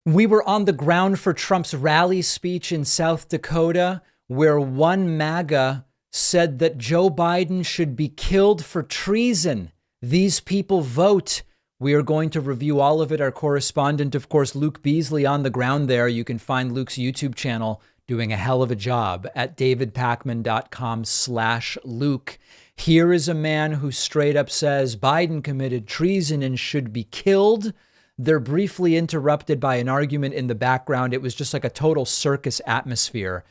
We were on the ground for Trump's rally speech in South Dakota, where one MAGA said that Joe Biden should be killed for treason. These people vote. We are going to review all of it. Our correspondent, of course, Luke Beasley, on the ground there. You can find Luke's YouTube channel doing a hell of a job at davidpakman.com/Luke. Here is a man who straight up says Biden committed treason and should be killed. They're briefly interrupted by an argument in the background. It was just like a total circus atmosphere.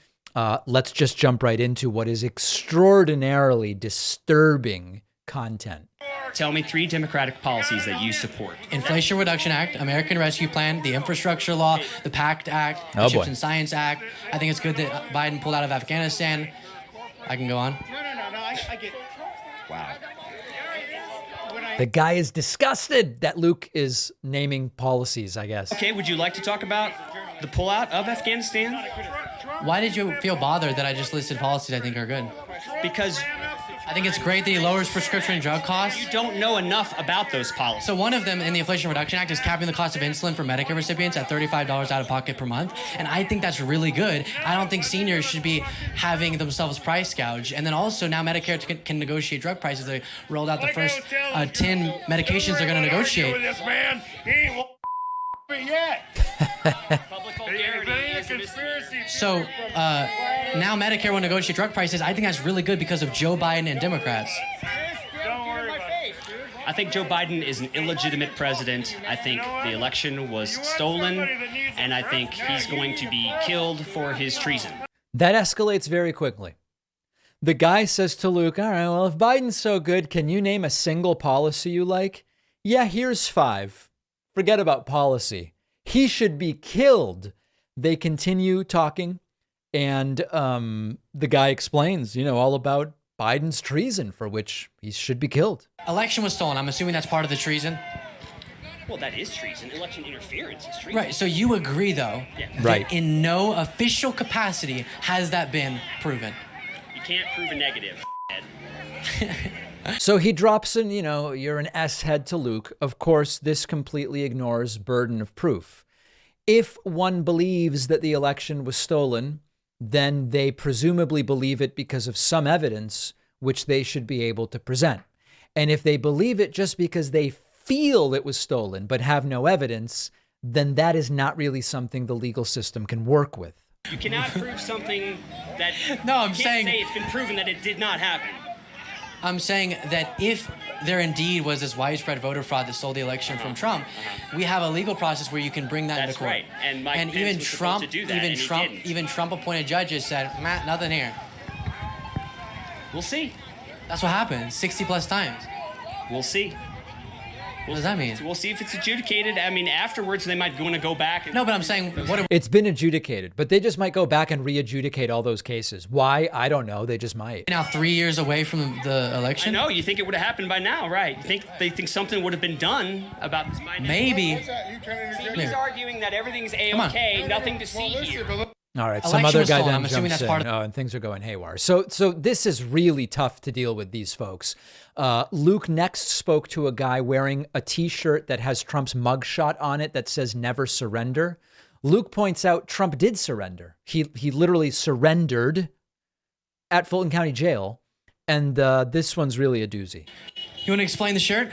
Let's just jump right into what is extraordinarily disturbing content. Tell me 3 Democratic policies that you support. Inflation Reduction Act, American Rescue Plan, the Infrastructure Law, the PACT Act, the Chips and Science Act. I think it's good that Biden pulled out of Afghanistan. I can go on. No, I get it. Wow. The guy is disgusted that Luke is naming policies, I guess. Okay, would you like to talk about the pullout of Afghanistan? Why did you feel bothered that I just listed policies I think are good? Because I think it's great that he lowers prescription drug costs. you don't know enough about those policies. So one of them in the Inflation Reduction Act is capping the cost of insulin for Medicare recipients at $35 out of pocket per month. And I think that's really good. I don't think seniors should be having themselves price gouged. And then also now Medicare can negotiate drug prices. They rolled out the first 10 medications they're going to negotiate. This man, he ain't me yet. Public vulgarity is a misdemeanor. So now Medicare will negotiate drug prices. I think that's really good because of Joe Biden and Democrats. Don't worry about it. I think Joe Biden is an illegitimate president. I think the election was stolen, and I think he's going to be killed for his treason. That escalates very quickly. The guy says to Luke, all right, well, if Biden's so good, can you name a single policy you like? Yeah, here's 5. Forget about policy. He should be killed. They continue talking, and the guy explains, all about Biden's treason, for which he should be killed. Election was stolen. I'm assuming that's part of the treason. Well, that is treason. Election interference is treason. Right. So you agree, though, that Right. in no official capacity has that been proven. You can't prove a negative. So he drops in, you're an S-head to Luke. Of course, this completely ignores burden of proof. If one believes that the election was stolen, then they presumably believe it because of some evidence which they should be able to present. And if they believe it just because they feel it was stolen but have no evidence, then that is not really something the legal system can work with. You cannot prove something that No, I'm you can't saying- say it's been proven that it did not happen. I'm saying that if there indeed was this widespread voter fraud that stole the election from Trump, we have a legal process where you can bring that That's into court. right. And Mike Pence even was supposed Trump, to do that, even and he Trump, didn't. even Trump-appointed judges said, Matt, nothing here. We'll see. That's what happened 60 plus times. We'll see. What does that mean? We'll see if it's adjudicated. I mean, afterwards they might want to go back. And No, but I'm saying, what? It's been adjudicated, but they just might go back and re-adjudicate all those cases. Why? I don't know. They just might. Now 3 years away from the I election? know you think it would have happened by now, right? They think something would have been done about this by now. Maybe. What's that? You trying to See, interject? he's arguing that everything's on. A-okay, nothing to see Well, listen, here. but look, All right, some Election other was guy stolen. then I'm assuming jumps that's part in. And things are going haywire. So this is really tough to deal with these folks. Luke next spoke to a guy wearing a T-shirt that has Trump's mugshot on it that says "Never Surrender." Luke points out Trump did surrender. He literally surrendered at Fulton County Jail, and this one's really a doozy. You want to explain the shirt?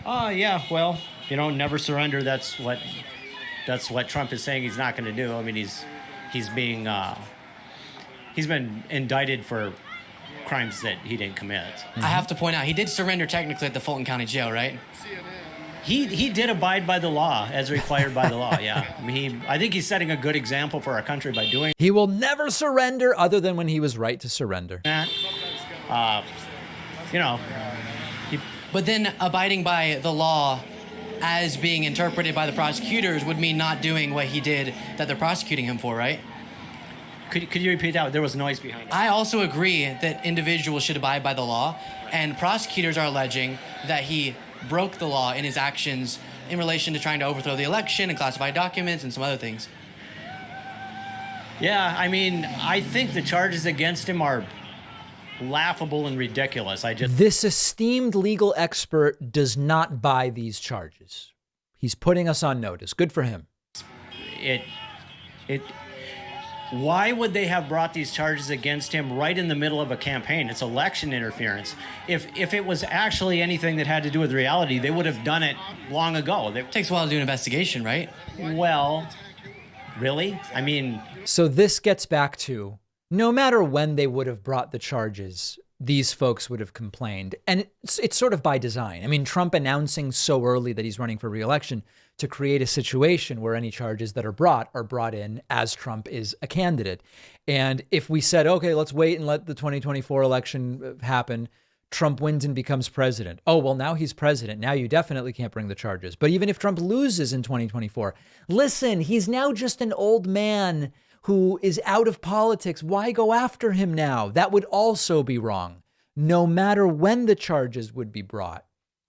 Yeah, well, never surrender. That's what Trump is saying he's not going to do. I mean, he's been indicted for crimes that he didn't commit. I have to point out, he did surrender technically at the Fulton County Jail, right? He did abide by the law as required by the law. Yeah, I think he's setting a good example for our country by doing He will never surrender, other than when he was right to surrender. that. But then abiding by the law as being interpreted by the prosecutors would mean not doing what he did that they're prosecuting him for, right? Could you repeat that? There was noise behind it. I also agree that individuals should abide by the law, and prosecutors are alleging that he broke the law in his actions in relation to trying to overthrow the election and classified documents and some other things. Yeah, I mean, I think the charges against him are laughable and ridiculous. This esteemed legal expert does not buy these charges. He's putting us on notice. Good for him. it. Why would they have brought these charges against him right in the middle of a campaign? It's election interference. If it was actually anything that had to do with reality, they would have done it long ago. It takes a while to do an investigation, right? Well, really? I mean... So this gets back to, no matter when they would have brought the charges, these folks would have complained. And it's sort of by design. I mean, Trump announcing so early that he's running for re-election to create a situation where any charges that are brought in as Trump is a candidate. And if we said, okay, let's wait and let the 2024 election happen, Trump wins and becomes president. Oh, well, now he's president. Now you definitely can't bring the charges. But even if Trump loses in 2024, listen, he's now just an old man who is out of politics. Why go after him now? That would also be wrong. No matter when the charges would be brought,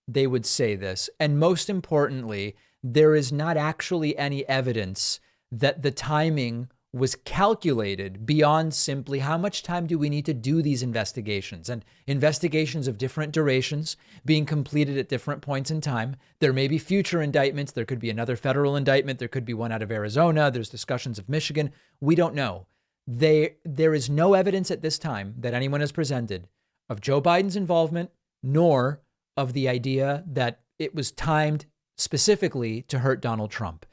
they would say this. And most importantly, there is not actually any evidence that the timing was calculated beyond simply how much time do we need to do these investigations, and investigations of different durations being completed at different points in time. There may be future indictments. There could be another federal indictment. There could be one out of Arizona. There's discussions of Michigan. We don't know. There is no evidence at this time that anyone has presented of Joe Biden's involvement, nor of the idea that it was timed specifically to hurt Donald Trump.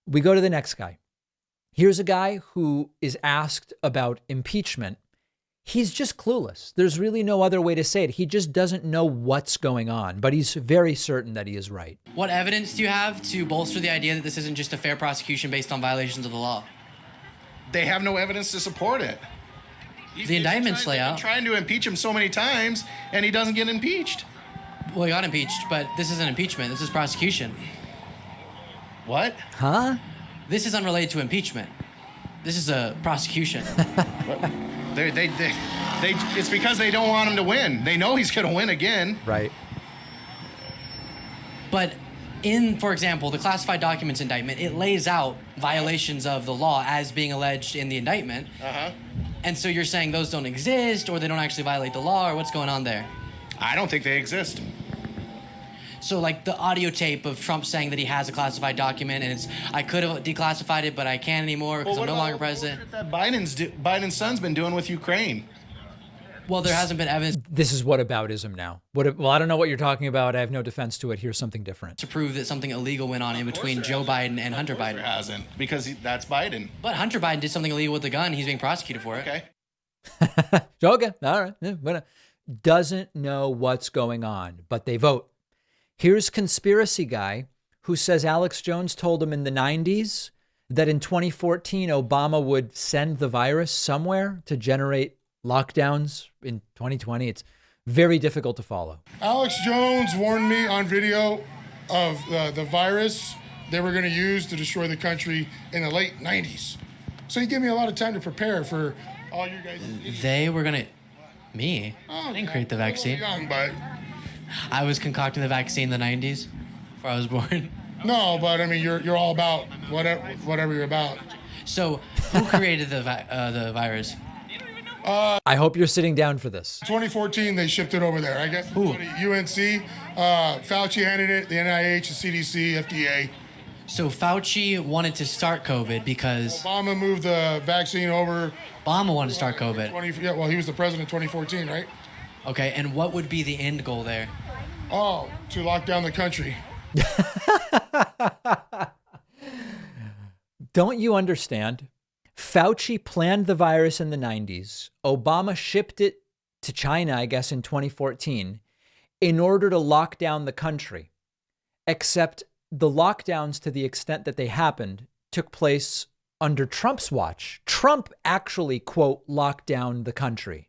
We go to the next guy. Here's a guy who is asked about impeachment. He's just clueless. There's really no other way to say it. He just doesn't know what's going on, but he's very certain that he is right. What evidence do you have to bolster the idea that this isn't just a fair prosecution based on violations of the law? They have no evidence to support it. The indictments lay out. Trying to impeach him so many times, and he doesn't get impeached. Well, he got impeached, but this isn't impeachment. This is prosecution. What? Huh? This is unrelated to impeachment. This is a prosecution. It's because they don't want him to win. They know he's going to win again. Right. But in, for example, the classified documents indictment, it lays out violations of the law as being alleged in the indictment. Uh-huh. And so you're saying those don't exist, or they don't actually violate the law, or what's going on there? I don't think they exist. So like the audio tape of Trump saying that he has a classified document and it's, I could have declassified it, but I can't anymore because I'm no longer president. What Biden's son's been doing with Ukraine? Well, there hasn't been evidence This is whataboutism now. Well, I don't know what you're talking about. I have no defense to it. Here's something different. to prove that something illegal went on in between Joe Biden and Hunter There Biden. hasn't, because that's Biden. But Hunter Biden did something illegal with the gun. He's being prosecuted for it. Okay. Okay, all right. Yeah, doesn't know what's going on, but they vote. Here's conspiracy guy who says Alex Jones told him in the 90s that in 2014, Obama would send the virus somewhere to generate lockdowns in 2020. It's very difficult to follow. Alex Jones warned me on video of the virus they were going to use to destroy the country in the late 90s. So he gave me a lot of time to prepare for all you guys. They were going to... Me? I didn't create the vaccine. Young, but I was concocting the vaccine in the 90s before I was born. no, but I mean, you're all about whatever you're about. So who created the virus? I hope you're sitting down for this. 2014, they shipped it over there. I guess UNC, Fauci handed it, the NIH, the CDC, FDA. So Fauci wanted to start COVID because... Obama moved the vaccine over. Obama wanted to start COVID. Well, he was the president in 2014, right? Okay, and what would be the end goal there? Oh, to lock down the country. Don't you understand? Fauci planned the virus in the 90s. Obama shipped it to China, I guess, in 2014 in order to lock down the country. Except the lockdowns, to the extent that they happened, took place under Trump's watch. Trump actually, quote, locked down the country.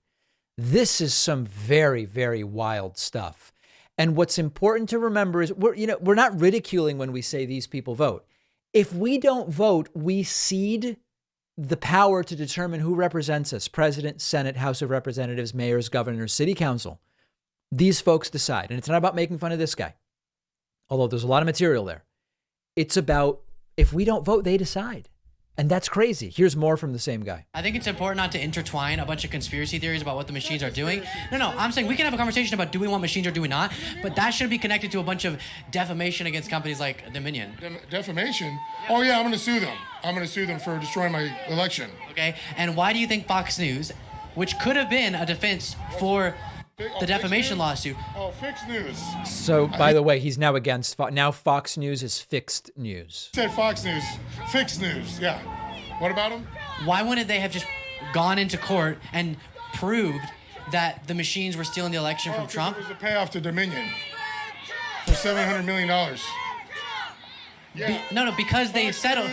This is some very, very wild stuff. And what's important to remember is we're not ridiculing when we say these people vote. If we don't vote, we cede the power to determine who represents us: president, Senate, House of Representatives, mayors, governors, city council. These folks decide. And it's not about making fun of this guy, although there's a lot of material there. It's about, if we don't vote, they decide. And that's crazy. Here's more from the same guy. I think it's important not to intertwine a bunch of conspiracy theories about what the machines are doing. No, I'm saying we can have a conversation about do we want machines or do we not, but that should be connected to a bunch of defamation against companies like Dominion. Defamation? Oh yeah, I'm going to sue them. I'm going to sue them for destroying my election. Okay, and why do you think Fox News, which could have been a defense for the defamation lawsuit. Oh, fixed news. So, by the way, he's now against now Fox News is fixed news. Said Fox News, fixed news. Yeah. What about him? Why wouldn't they have just gone into court and proved that the machines were stealing the election from Trump? It was a payoff to Dominion for $700 million. Yeah. No, because they settled.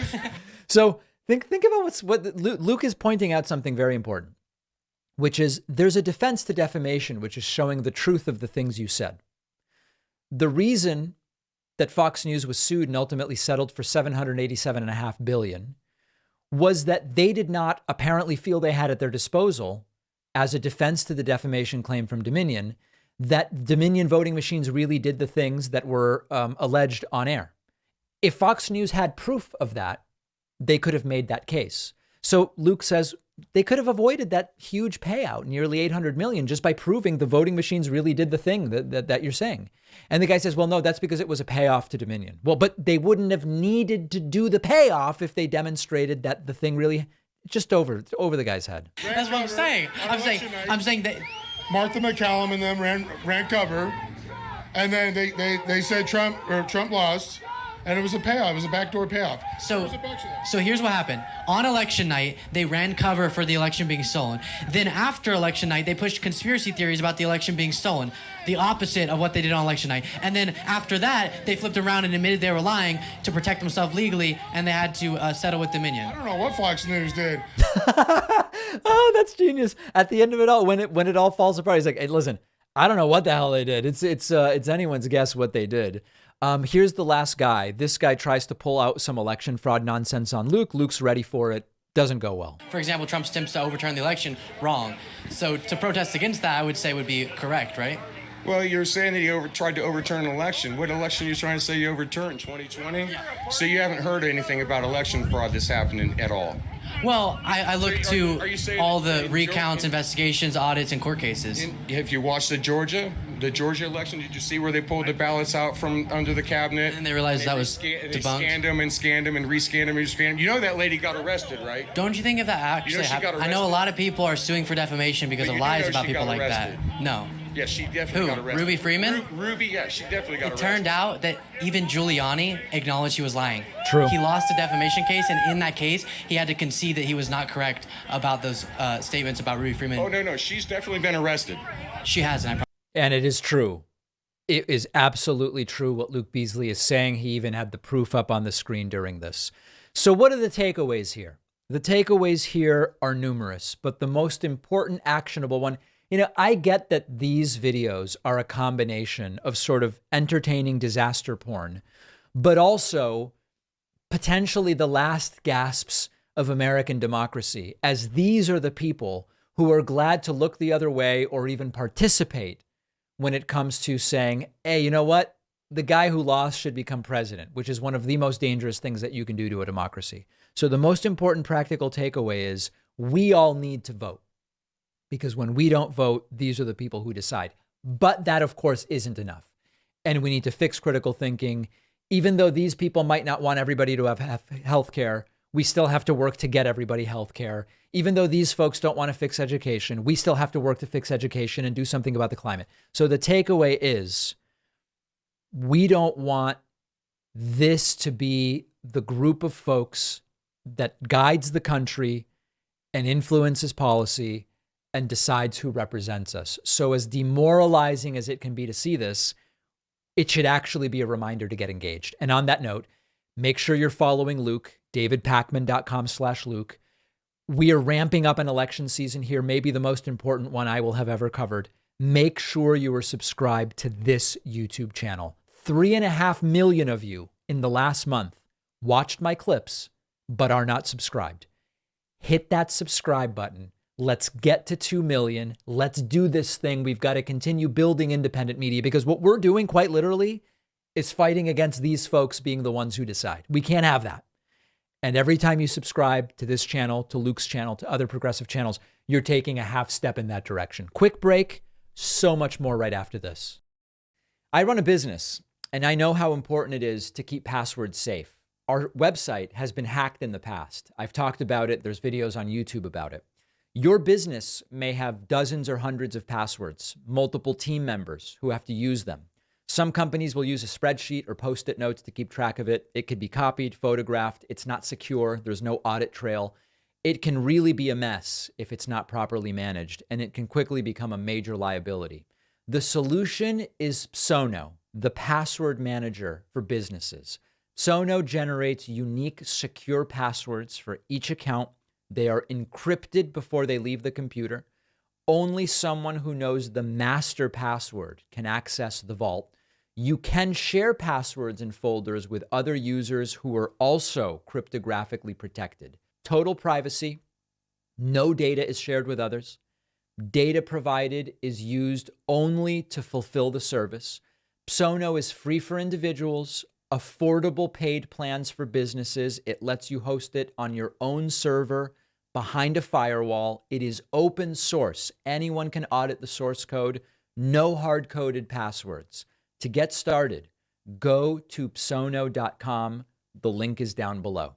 So think about what Luke is pointing out something very important, which is there's a defense to defamation, which is showing the truth of the things you said. The reason that Fox News was sued and ultimately settled for $787.5 billion was that they did not apparently feel they had at their disposal, as a defense to the defamation claim from Dominion, that Dominion voting machines really did the things that were alleged on air. If Fox News had proof of that, they could have made that case. So Luke says they could have avoided that huge payout, nearly $800 million, just by proving the voting machines really did the thing that you're saying. And the guy says, well, no, that's because it was a payoff to Dominion. Well, but they wouldn't have needed to do the payoff if they demonstrated that the thing really just over the guy's head. That's what I'm saying. I'm saying that Martha McCallum and them ran cover, and then they said Trump lost. And it was a payoff. It was a backdoor payoff. So here's what happened. On election night, they ran cover for the election being stolen. Then after election night, they pushed conspiracy theories about the election being stolen, the opposite of what they did on election night. And then after that, they flipped around and admitted they were lying to protect themselves legally, and they had to settle with Dominion. I don't know what Fox News did. Oh, that's genius. At the end of it all, when it all falls apart, he's like, hey, listen, I don't know what the hell they did. It's anyone's guess what they did. Here's the last guy. This guy tries to pull out some election fraud nonsense on Luke. Luke's ready for it. Doesn't go well. For example, Trump attempts to overturn the election. Wrong. So to protest against that, I would say would be correct, right? Well, you're saying that he tried to overturn an election. What election are you trying to say you overturned? 2020? Yeah. So you haven't heard anything about election fraud that's happening at all? Well, I look to all the recounts, investigations, audits, and court cases. Have you watched the Georgia election? Did you see where they pulled the ballots out from under the cabinet? And they realized that was debunked. They scanned them and rescanned them and rescanned them. You know that lady got arrested, right? Don't you think if that actually happened? I know a lot of people are suing for defamation because of lies about people like that. No. Yeah, she definitely got arrested. Ruby Freeman? Ruby, yeah, she definitely got arrested. It turned out that even Giuliani acknowledged he was lying. True. He lost a defamation case, and in that case, he had to concede that he was not correct about those statements about Ruby Freeman. Oh, no, she's definitely been arrested. She hasn't. And it is true. It is absolutely true what Luke Beasley is saying. He even had the proof up on the screen during this. So what are the takeaways here? The takeaways here are numerous, but the most important actionable one, I get that these videos are a combination of sort of entertaining disaster porn, but also potentially the last gasps of American democracy, as these are the people who are glad to look the other way or even participate when it comes to saying, hey, you know what? The guy who lost should become president, which is one of the most dangerous things that you can do to a democracy. So the most important practical takeaway is we all need to vote. Because when we don't vote, these are the people who decide. But that, of course, isn't enough. And we need to fix critical thinking. Even though these people might not want everybody to have health care, we still have to work to get everybody health care. Even though these folks don't want to fix education, we still have to work to fix education and do something about the climate. So the takeaway is we don't want this to be the group of folks that guides the country and influences policy and decides who represents us. So as demoralizing as it can be to see this, it should actually be a reminder to get engaged. And on that note, make sure you're following Luke, davidpakman.com/Luke. We are ramping up an election season here, maybe the most important one I will have ever covered. Make sure you are subscribed to this YouTube channel. 3.5 million of you in the last month watched my clips, but are not subscribed. Hit that subscribe button. Let's get to 2 million. Let's do this thing. We've got to continue building independent media because what we're doing quite literally is fighting against these folks being the ones who decide. We can't have that. And every time you subscribe to this channel, to Luke's channel, to other progressive channels, you're taking a half step in that direction. Quick break, so much more right after this. I run a business, and I know how important it is to keep passwords safe. Our website has been hacked in the past. I've talked about it. There's videos on YouTube about it. Your business may have dozens or hundreds of passwords, multiple team members who have to use them. Some companies will use a spreadsheet or Post-it notes to keep track of it. It could be copied, photographed. It's not secure. There's no audit trail. It can really be a mess if it's not properly managed, and it can quickly become a major liability. The solution is Psono, the password manager for businesses. Psono generates unique, secure passwords for each account. They are encrypted before they leave the computer. Only someone who knows the master password can access the vault. You can share passwords and folders with other users who are also cryptographically protected. Total privacy. No data is shared with others. Data provided is used only to fulfill the service. Psono is free for individuals, affordable paid plans for businesses. It lets you host it on your own server behind a firewall. It is open source. Anyone can audit the source code. No hard-coded passwords. To get started, go to psono.com. The link is down below.